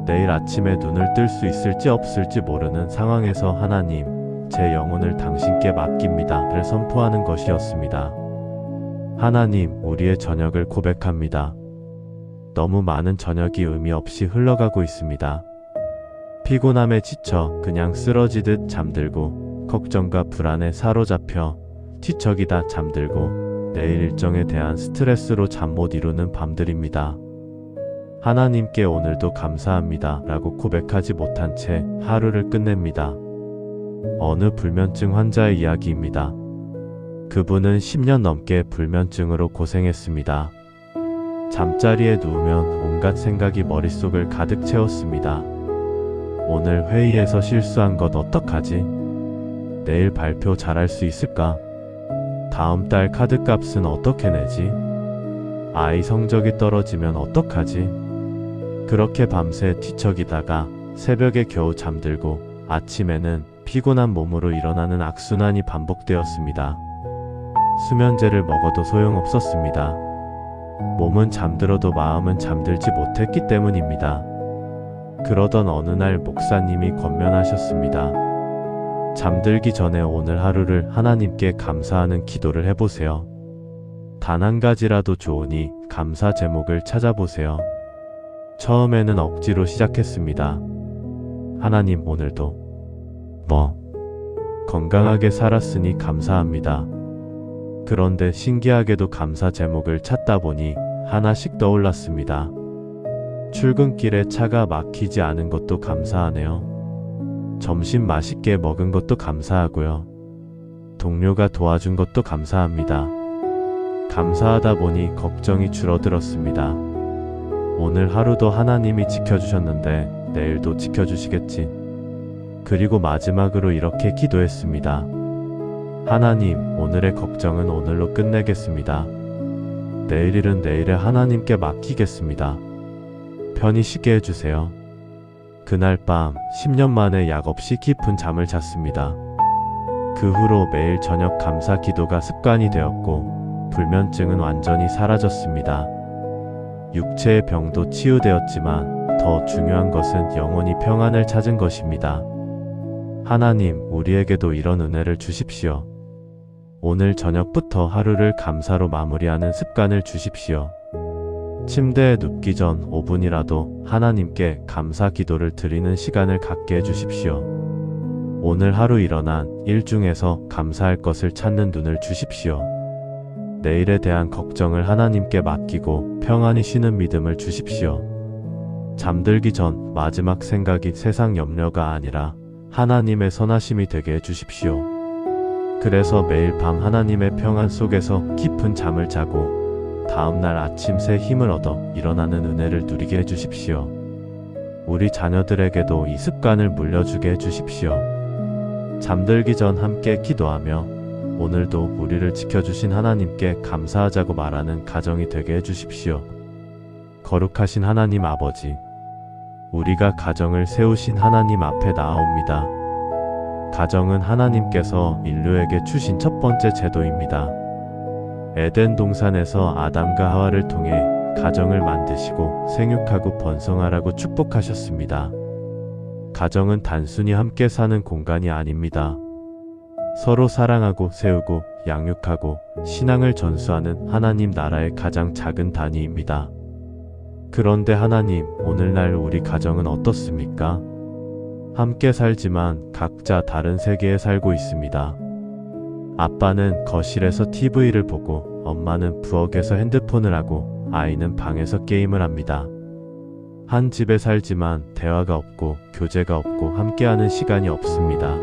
내일 아침에 눈을 뜰 수 있을지 없을지 모르는 상황에서 하나님, 제 영혼을 당신께 맡깁니다를 선포하는 것이었습니다. 하나님, 우리의 저녁을 고백합니다. 너무 많은 저녁이 의미 없이 흘러가고 있습니다. 피곤함에 지쳐 그냥 쓰러지듯 잠들고 걱정과 불안에 사로잡혀 뒤척이다 잠들고 내일 일정에 대한 스트레스로 잠 못 이루는 밤들입니다. 하나님께 오늘도 감사합니다 라고 고백하지 못한 채 하루를 끝냅니다. 어느 불면증 환자의 이야기입니다. 그분은 10년 넘게 불면증으로 고생했습니다. 잠자리에 누우면 온갖 생각이 머릿속을 가득 채웠습니다. 오늘 회의에서 실수한 것 어떡하지? 내일 발표 잘할 수 있을까? 다음 달 카드값은 어떻게 내지? 아이 성적이 떨어지면 어떡하지? 그렇게 밤새 뒤척이다가 새벽에 겨우 잠들고 아침에는 피곤한 몸으로 일어나는 악순환이 반복되었습니다. 수면제를 먹어도 소용없었습니다. 몸은 잠들어도 마음은 잠들지 못했기 때문입니다. 그러던 어느 날 목사님이 권면하셨습니다. 잠들기 전에 오늘 하루를 하나님께 감사하는 기도를 해보세요. 단 한 가지라도 좋으니 감사 제목을 찾아보세요. 처음에는 억지로 시작했습니다. 하나님, 오늘도 건강하게 살았으니 감사합니다. 그런데 신기하게도 감사 제목을 찾다 보니 하나씩 떠올랐습니다. 출근길에 차가 막히지 않은 것도 감사하네요. 점심 맛있게 먹은 것도 감사하고요. 동료가 도와준 것도 감사합니다. 감사하다 보니 걱정이 줄어들었습니다. 오늘 하루도 하나님이 지켜주셨는데 내일도 지켜주시겠지. 그리고 마지막으로 이렇게 기도했습니다. 하나님, 오늘의 걱정은 오늘로 끝내겠습니다. 내일 일은 내일에 하나님께 맡기겠습니다. 편히 쉬게 해주세요. 그날 밤 10년 만에 약 없이 깊은 잠을 잤습니다. 그 후로 매일 저녁 감사 기도가 습관이 되었고 불면증은 완전히 사라졌습니다. 육체의 병도 치유되었지만 더 중요한 것은 영혼이 평안을 찾은 것입니다. 하나님, 우리에게도 이런 은혜를 주십시오. 오늘 저녁부터 하루를 감사로 마무리하는 습관을 주십시오. 침대에 눕기 전 5분이라도 하나님께 감사 기도를 드리는 시간을 갖게 해주십시오. 오늘 하루 일어난 일 중에서 감사할 것을 찾는 눈을 주십시오. 내일에 대한 걱정을 하나님께 맡기고 평안히 쉬는 믿음을 주십시오. 잠들기 전 마지막 생각이 세상 염려가 아니라 하나님의 선하심이 되게 해주십시오. 그래서 매일 밤 하나님의 평안 속에서 깊은 잠을 자고 다음날 아침 새 힘을 얻어 일어나는 은혜를 누리게 해주십시오. 우리 자녀들에게도 이 습관을 물려주게 해주십시오. 잠들기 전 함께 기도하며 오늘도 우리를 지켜주신 하나님께 감사하자고 말하는 가정이 되게 해주십시오. 거룩하신 하나님 아버지, 우리가 가정을 세우신 하나님 앞에 나아옵니다. 가정은 하나님께서 인류에게 주신 첫 번째 제도입니다. 에덴 동산에서 아담과 하와를 통해 가정을 만드시고 생육하고 번성하라고 축복하셨습니다. 가정은 단순히 함께 사는 공간이 아닙니다. 서로 사랑하고 세우고 양육하고 신앙을 전수하는 하나님 나라의 가장 작은 단위입니다. 그런데 하나님, 오늘날 우리 가정은 어떻습니까? 함께 살지만 각자 다른 세계에 살고 있습니다. 아빠는 거실에서 TV를 보고 엄마는 부엌에서 핸드폰을 하고 아이는 방에서 게임을 합니다. 한 집에 살지만 대화가 없고 교제가 없고 함께하는 시간이 없습니다.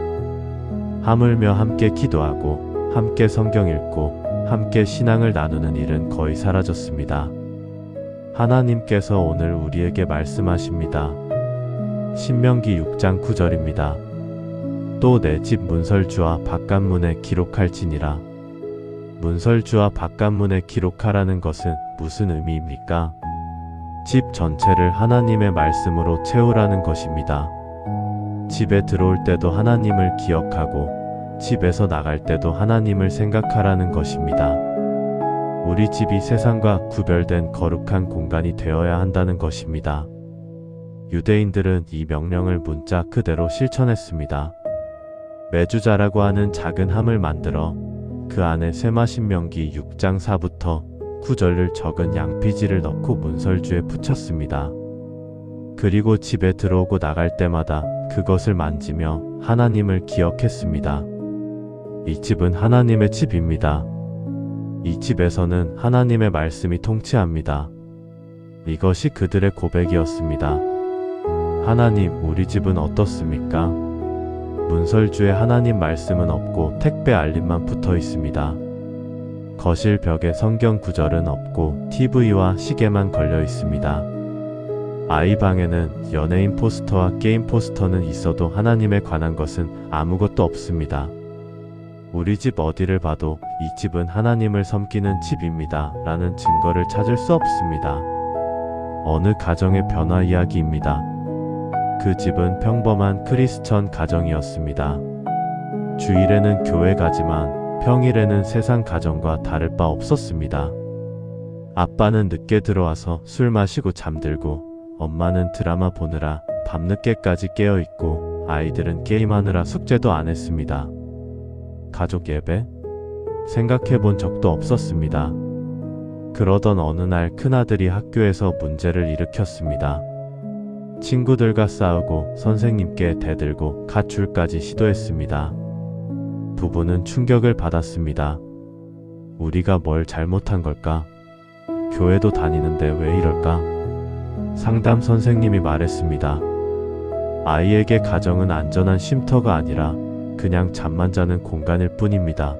하물며 함께 기도하고 함께 성경 읽고 함께 신앙을 나누는 일은 거의 사라졌습니다. 하나님께서 오늘 우리에게 말씀하십니다. 신명기 6장 9절입니다. 또 내 집 문설주와 바깥문에 기록할지니라. 문설주와 바깥문에 기록하라는 것은 무슨 의미입니까? 집 전체를 하나님의 말씀으로 채우라는 것입니다. 집에 들어올 때도 하나님을 기억하고 집에서 나갈 때도 하나님을 생각하라는 것입니다. 우리 집이 세상과 구별된 거룩한 공간이 되어야 한다는 것입니다. 유대인들은 이 명령을 문자 그대로 실천했습니다. 메주자라고 하는 작은 함을 만들어 그 안에 쇠마신명기 6장 4부터 9절을 적은 양피지를 넣고 문설주에 붙였습니다. 그리고 집에 들어오고 나갈 때마다 그것을 만지며 하나님을 기억했습니다. 이 집은 하나님의 집입니다. 이 집에서는 하나님의 말씀이 통치합니다. 이것이 그들의 고백이었습니다. 하나님, 우리 집은 어떻습니까? 문설주에 하나님 말씀은 없고 택배 알림만 붙어 있습니다. 거실 벽에 성경 구절은 없고 TV와 시계만 걸려 있습니다. 아이 방에는 연예인 포스터와 게임 포스터는 있어도 하나님에 관한 것은 아무것도 없습니다. 우리 집 어디를 봐도 이 집은 하나님을 섬기는 집입니다. 라는 증거를 찾을 수 없습니다. 어느 가정의 변화 이야기입니다. 그 집은 평범한 크리스천 가정이었습니다. 주일에는 교회 가지만 평일에는 세상 가정과 다를 바 없었습니다. 아빠는 늦게 들어와서 술 마시고 잠들고 엄마는 드라마 보느라 밤늦게까지 깨어있고 아이들은 게임하느라 숙제도 안 했습니다. 가족 예배? 생각해본 적도 없었습니다. 그러던 어느 날 큰아들이 학교에서 문제를 일으켰습니다. 친구들과 싸우고 선생님께 대들고 가출까지 시도했습니다. 부부는 충격을 받았습니다. 우리가 뭘 잘못한 걸까? 교회도 다니는데 왜 이럴까? 상담 선생님이 말했습니다. 아이에게 가정은 안전한 쉼터가 아니라 그냥 잠만 자는 공간일 뿐입니다.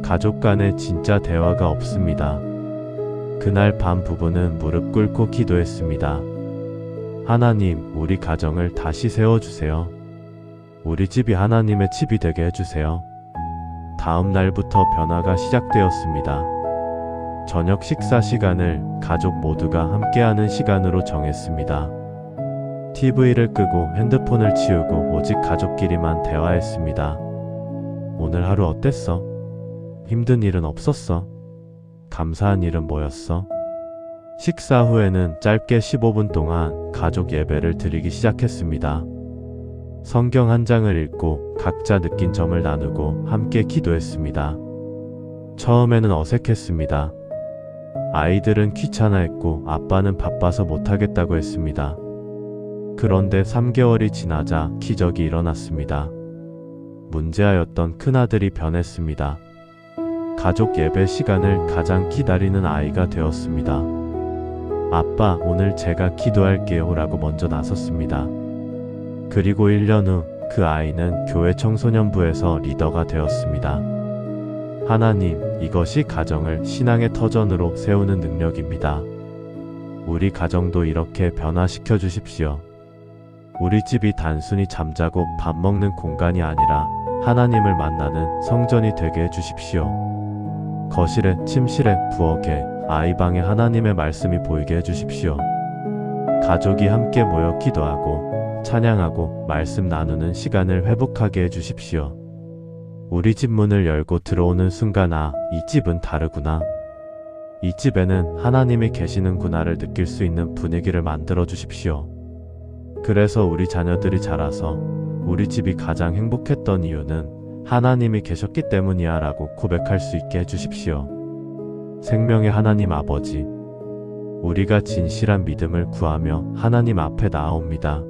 가족 간에 진짜 대화가 없습니다. 그날 밤 부부는 무릎 꿇고 기도했습니다. 하나님, 우리 가정을 다시 세워주세요. 우리 집이 하나님의 집이 되게 해주세요. 다음 날부터 변화가 시작되었습니다. 저녁 식사 시간을 가족 모두가 함께하는 시간으로 정했습니다. TV를 끄고 핸드폰을 치우고 오직 가족끼리만 대화했습니다. 오늘 하루 어땠어? 힘든 일은 없었어? 감사한 일은 뭐였어? 식사 후에는 짧게 15분 동안 가족 예배를 드리기 시작했습니다. 성경 한 장을 읽고 각자 느낀 점을 나누고 함께 기도했습니다. 처음에는 어색했습니다. 아이들은 귀찮아했고 아빠는 바빠서 못하겠다고 했습니다. 그런데 3개월이 지나자 기적이 일어났습니다. 문제아였던 큰아들이 변했습니다. 가족 예배 시간을 가장 기다리는 아이가 되었습니다. 아빠, 오늘 제가 기도할게요 라고 먼저 나섰습니다. 그리고 1년 후 그 아이는 교회 청소년부에서 리더가 되었습니다. 하나님, 이것이 가정을 신앙의 터전으로 세우는 능력입니다. 우리 가정도 이렇게 변화시켜 주십시오. 우리 집이 단순히 잠자고 밥 먹는 공간이 아니라 하나님을 만나는 성전이 되게 해주십시오. 거실에, 침실에, 부엌에, 아이방에 하나님의 말씀이 보이게 해주십시오. 가족이 함께 모여 기도하고 찬양하고 말씀 나누는 시간을 회복하게 해주십시오. 우리 집 문을 열고 들어오는 순간 이 집은 다르구나. 이 집에는 하나님이 계시는구나를 느낄 수 있는 분위기를 만들어 주십시오. 그래서 우리 자녀들이 자라서 우리 집이 가장 행복했던 이유는 하나님이 계셨기 때문이야 라고 고백할 수 있게 해주십시오. 생명의 하나님 아버지, 우리가 진실한 믿음을 구하며 하나님 앞에 나아옵니다.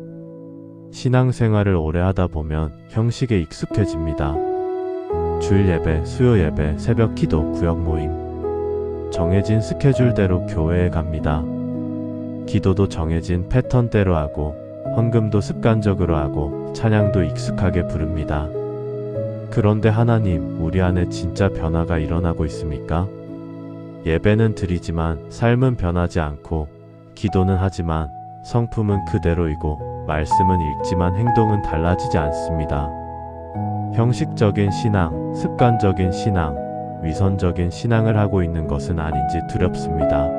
신앙생활을 오래 하다 보면 형식에 익숙해집니다. 주일 예배, 수요 예배, 새벽 기도, 구역 모임. 정해진 스케줄대로 교회에 갑니다. 기도도 정해진 패턴대로 하고 헌금도 습관적으로 하고 찬양도 익숙하게 부릅니다. 그런데 하나님, 우리 안에 진짜 변화가 일어나고 있습니까? 예배는 드리지만 삶은 변하지 않고 기도는 하지만 성품은 그대로이고 말씀은 읽지만 행동은 달라지지 않습니다. 형식적인 신앙, 습관적인 신앙, 위선적인 신앙을 하고 있는 것은 아닌지 두렵습니다.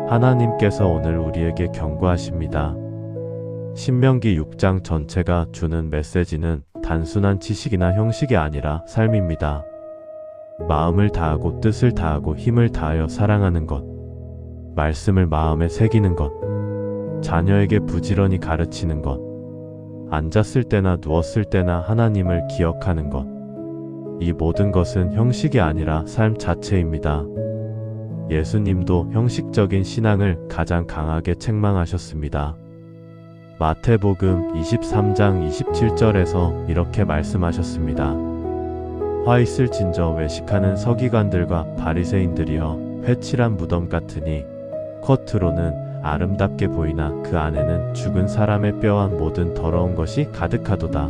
하나님께서 오늘 우리에게 경고하십니다. 신명기 6장 전체가 주는 메시지는 단순한 지식이나 형식이 아니라 삶입니다. 마음을 다하고 뜻을 다하고 힘을 다하여 사랑하는 것, 말씀을 마음에 새기는 것, 자녀에게 부지런히 가르치는 것, 앉았을 때나 누웠을 때나 하나님을 기억하는 것. 이 모든 것은 형식이 아니라 삶 자체입니다. 예수님도 형식적인 신앙을 가장 강하게 책망하셨습니다. 마태복음 23장 27절에서 이렇게 말씀하셨습니다. 화 있을진저 외식하는 서기관들과 바리새인들이여, 회칠한 무덤 같으니 겉으로는 아름답게 보이나 그 안에는 죽은 사람의 뼈와 모든 더러운 것이 가득하도다.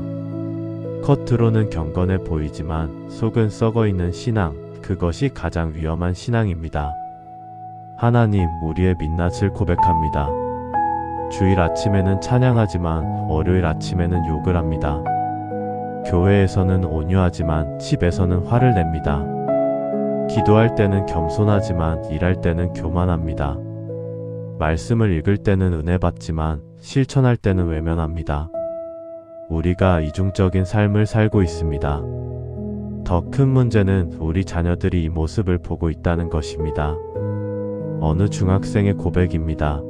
겉으로는 경건해 보이지만 속은 썩어있는 신앙, 그것이 가장 위험한 신앙입니다. 하나님, 우리의 민낯을 고백합니다. 주일 아침에는 찬양하지만 월요일 아침에는 욕을 합니다. 교회에서는 온유하지만 집에서는 화를 냅니다. 기도할 때는 겸손하지만 일할 때는 교만합니다. 말씀을 읽을 때는 은혜 받지만 실천할 때는 외면합니다. 우리가 이중적인 삶을 살고 있습니다. 더 큰 문제는 우리 자녀들이 이 모습을 보고 있다는 것입니다. 어느 중학생의 고백입니다.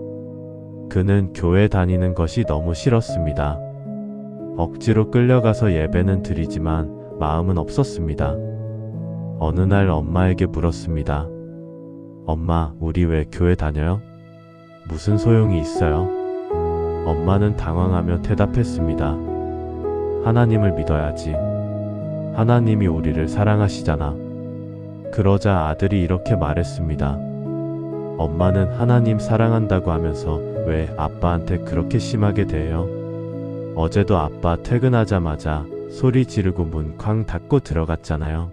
그는 교회 다니는 것이 너무 싫었습니다. 억지로 끌려가서 예배는 드리지만 마음은 없었습니다. 어느 날 엄마에게 물었습니다. 엄마, 우리 왜 교회 다녀요? 무슨 소용이 있어요? 엄마는 당황하며 대답했습니다. 하나님을 믿어야지. 하나님이 우리를 사랑하시잖아. 그러자 아들이 이렇게 말했습니다. 엄마는 하나님 사랑한다고 하면서 왜 아빠한테 그렇게 심하게 대해요? 어제도 아빠 퇴근하자마자 소리 지르고 문 쾅 닫고 들어갔잖아요.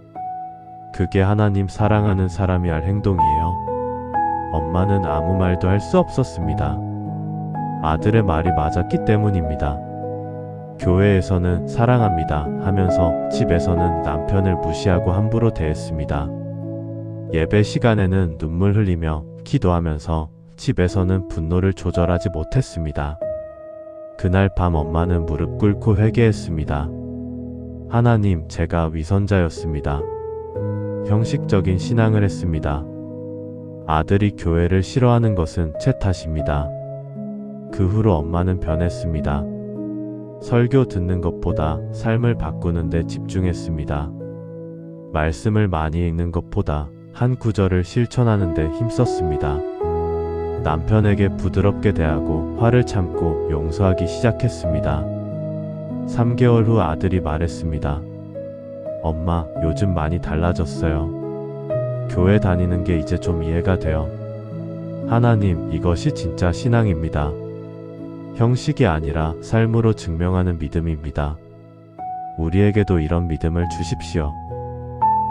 그게 하나님 사랑하는 사람이 할 행동이에요. 엄마는 아무 말도 할 수 없었습니다. 아들의 말이 맞았기 때문입니다. 교회에서는 사랑합니다 하면서 집에서는 남편을 무시하고 함부로 대했습니다. 예배 시간에는 눈물 흘리며 기도하면서 집에서는 분노를 조절하지 못했습니다. 그날 밤 엄마는 무릎 꿇고 회개했습니다. 하나님, 제가 위선자였습니다. 형식적인 신앙을 했습니다. 아들이 교회를 싫어하는 것은 제 탓입니다. 그 후로 엄마는 변했습니다. 설교 듣는 것보다 삶을 바꾸는 데 집중했습니다. 말씀을 많이 읽는 것보다 한 구절을 실천하는 데 힘썼습니다. 남편에게 부드럽게 대하고 화를 참고 용서하기 시작했습니다. 3개월 후 아들이 말했습니다. 엄마, 요즘 많이 달라졌어요. 교회 다니는 게 이제 좀 이해가 돼요. 하나님, 이것이 진짜 신앙입니다. 형식이 아니라 삶으로 증명하는 믿음입니다. 우리에게도 이런 믿음을 주십시오.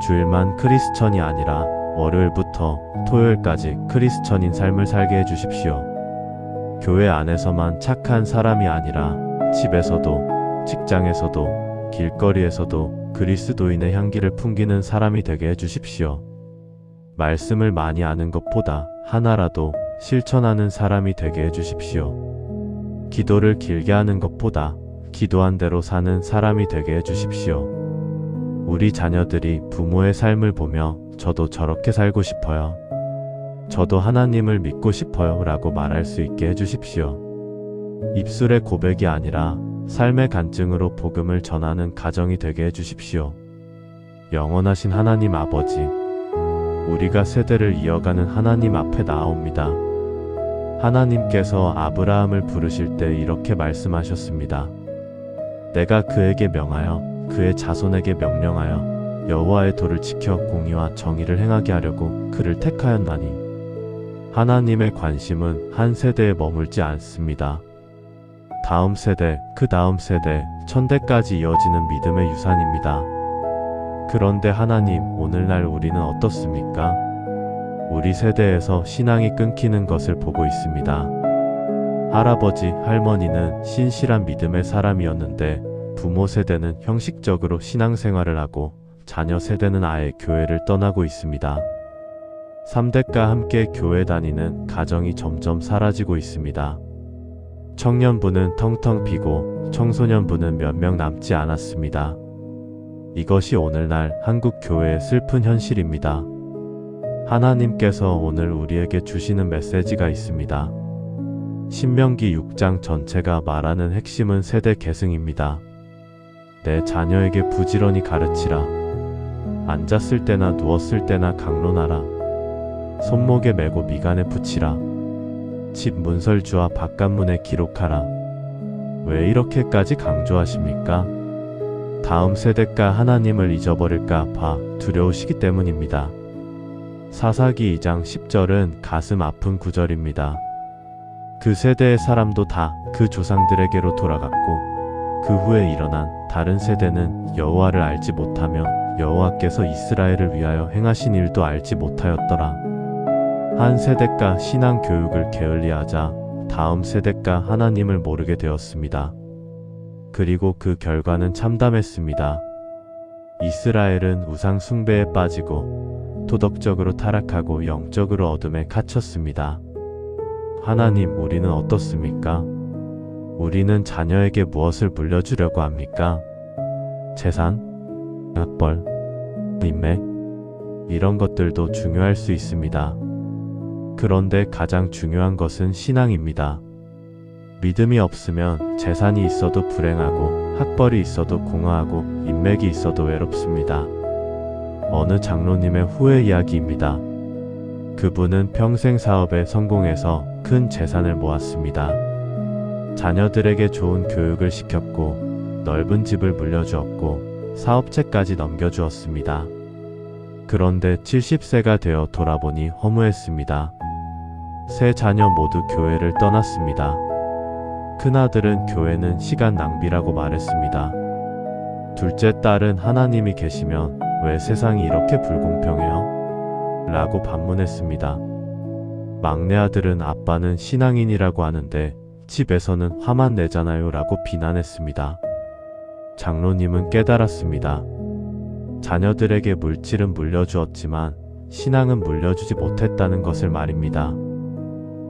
주일만 크리스천이 아니라 월요일부터 토요일까지 크리스천인 삶을 살게 해주십시오. 교회 안에서만 착한 사람이 아니라 집에서도, 직장에서도, 길거리에서도 그리스도인의 향기를 풍기는 사람이 되게 해주십시오. 말씀을 많이 아는 것보다 하나라도 실천하는 사람이 되게 해주십시오. 기도를 길게 하는 것보다 기도한 대로 사는 사람이 되게 해주십시오. 우리 자녀들이 부모의 삶을 보며 저도 저렇게 살고 싶어요. 저도 하나님을 믿고 싶어요 라고 말할 수 있게 해주십시오. 입술의 고백이 아니라 삶의 간증으로 복음을 전하는 가정이 되게 해주십시오. 영원하신 하나님 아버지, 우리가 세대를 이어가는 하나님 앞에 나아옵니다. 하나님께서 아브라함을 부르실 때 이렇게 말씀하셨습니다. 내가 그에게 명하여 그의 자손에게 명령하여 여호와의 도를 지켜 공의와 정의를 행하게 하려고 그를 택하였나니. 하나님의 관심은 한 세대에 머물지 않습니다. 다음 세대, 그 다음 세대, 천대까지 이어지는 믿음의 유산입니다. 그런데 하나님, 오늘날 우리는 어떻습니까? 우리 세대에서 신앙이 끊기는 것을 보고 있습니다. 할아버지, 할머니는 신실한 믿음의 사람이었는데 부모 세대는 형식적으로 신앙생활을 하고 자녀 세대는 아예 교회를 떠나고 있습니다. 3대가 함께 교회 다니는 가정이 점점 사라지고 있습니다. 청년부는 텅텅 비고 청소년부는 몇 명 남지 않았습니다. 이것이 오늘날 한국 교회의 슬픈 현실입니다. 하나님께서 오늘 우리에게 주시는 메시지가 있습니다. 신명기 6장 전체가 말하는 핵심은 세대 계승입니다. 내 자녀에게 부지런히 가르치라. 앉았을 때나 누웠을 때나 강론하라. 손목에 메고 미간에 붙이라. 집 문설주와 바깥문에 기록하라. 왜 이렇게까지 강조하십니까? 다음 세대가 하나님을 잊어버릴까 봐 두려우시기 때문입니다. 사사기 2장 10절은 가슴 아픈 구절입니다. 그 세대의 사람도 다 그 조상들에게로 돌아갔고 그 후에 일어난 다른 세대는 여호와를 알지 못하며 여호와께서 이스라엘을 위하여 행하신 일도 알지 못하였더라. 한 세대가 신앙 교육을 게을리하자 다음 세대가 하나님을 모르게 되었습니다. 그리고 그 결과는 참담했습니다. 이스라엘은 우상 숭배에 빠지고 도덕적으로 타락하고 영적으로 어둠에 갇혔습니다. 하나님, 우리는 어떻습니까? 우리는 자녀에게 무엇을 물려주려고 합니까? 재산? 학벌? 인맥? 이런 것들도 중요할 수 있습니다. 그런데 가장 중요한 것은 신앙입니다. 믿음이 없으면 재산이 있어도 불행하고 학벌이 있어도 공허하고 인맥이 있어도 외롭습니다. 어느 장로님의 후회 이야기입니다. 그분은 평생 사업에 성공해서 큰 재산을 모았습니다. 자녀들에게 좋은 교육을 시켰고 넓은 집을 물려주었고 사업체까지 넘겨주었습니다. 그런데 70세가 되어 돌아보니 허무했습니다. 세 자녀 모두 교회를 떠났습니다. 큰아들은 교회는 시간 낭비라고 말했습니다. 둘째 딸은 하나님이 계시면 왜 세상이 이렇게 불공평해요? 라고 반문했습니다. 막내 아들은 아빠는 신앙인이라고 하는데 집에서는 화만 내잖아요 라고 비난했습니다. 장로님은 깨달았습니다. 자녀들에게 물질은 물려주었지만 신앙은 물려주지 못했다는 것을 말입니다.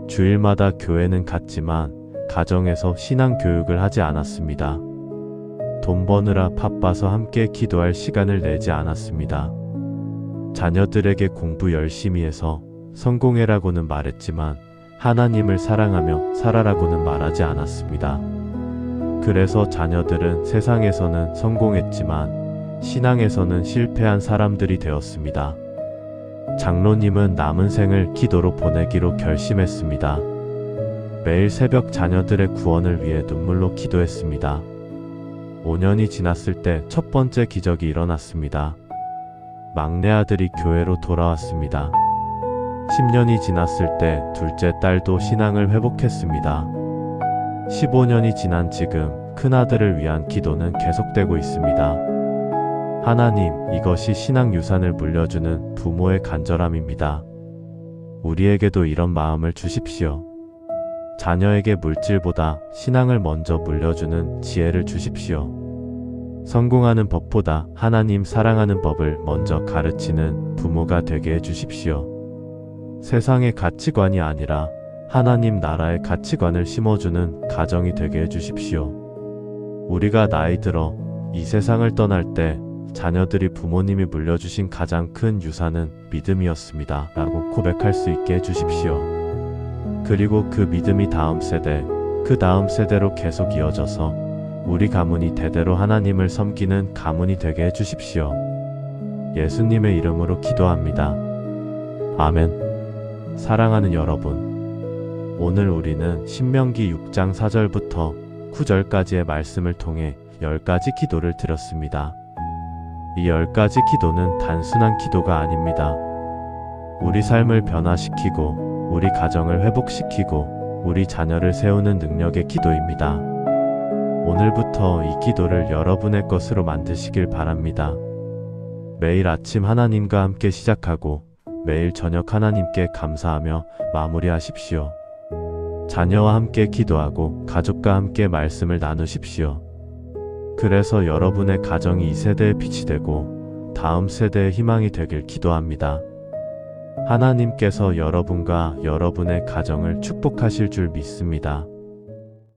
주일마다 교회는 갔지만 가정에서 신앙 교육을 하지 않았습니다. 돈 버느라 바빠서 함께 기도할 시간을 내지 않았습니다. 자녀들에게 공부 열심히 해서 성공해라고는 말했지만 하나님을 사랑하며 살아라고는 말하지 않았습니다. 그래서 자녀들은 세상에서는 성공했지만 신앙에서는 실패한 사람들이 되었습니다. 장로님은 남은 생을 기도로 보내기로 결심했습니다. 매일 새벽 자녀들의 구원을 위해 눈물로 기도했습니다. 5년이 지났을 때 첫 번째 기적이 일어났습니다. 막내 아들이 교회로 돌아왔습니다. 10년이 지났을 때 둘째 딸도 신앙을 회복했습니다. 15년이 지난 지금 큰아들을 위한 기도는 계속되고 있습니다. 하나님, 이것이 신앙 유산을 물려주는 부모의 간절함입니다. 우리에게도 이런 마음을 주십시오. 자녀에게 물질보다 신앙을 먼저 물려주는 지혜를 주십시오. 성공하는 법보다 하나님 사랑하는 법을 먼저 가르치는 부모가 되게 해주십시오. 세상의 가치관이 아니라 하나님 나라의 가치관을 심어주는 가정이 되게 해주십시오. 우리가 나이 들어 이 세상을 떠날 때 자녀들이 부모님이 물려주신 가장 큰 유산은 믿음이었습니다. 라고 고백할 수 있게 해주십시오. 그리고 그 믿음이 다음 세대, 그 다음 세대로 계속 이어져서 우리 가문이 대대로 하나님을 섬기는 가문이 되게 해주십시오. 예수님의 이름으로 기도합니다. 아멘. 사랑하는 여러분, 오늘 우리는 신명기 6장 4절부터 9절까지의 말씀을 통해 10가지 기도를 드렸습니다. 이 10가지 기도는 단순한 기도가 아닙니다. 우리 삶을 변화시키고 우리 가정을 회복시키고 우리 자녀를 세우는 능력의 기도입니다. 오늘부터 이 기도를 여러분의 것으로 만드시길 바랍니다. 매일 아침 하나님과 함께 시작하고 매일 저녁 하나님께 감사하며 마무리하십시오. 자녀와 함께 기도하고 가족과 함께 말씀을 나누십시오. 그래서 여러분의 가정이 이 세대의 빛이 되고 다음 세대의 희망이 되길 기도합니다. 하나님께서 여러분과 여러분의 가정을 축복하실 줄 믿습니다.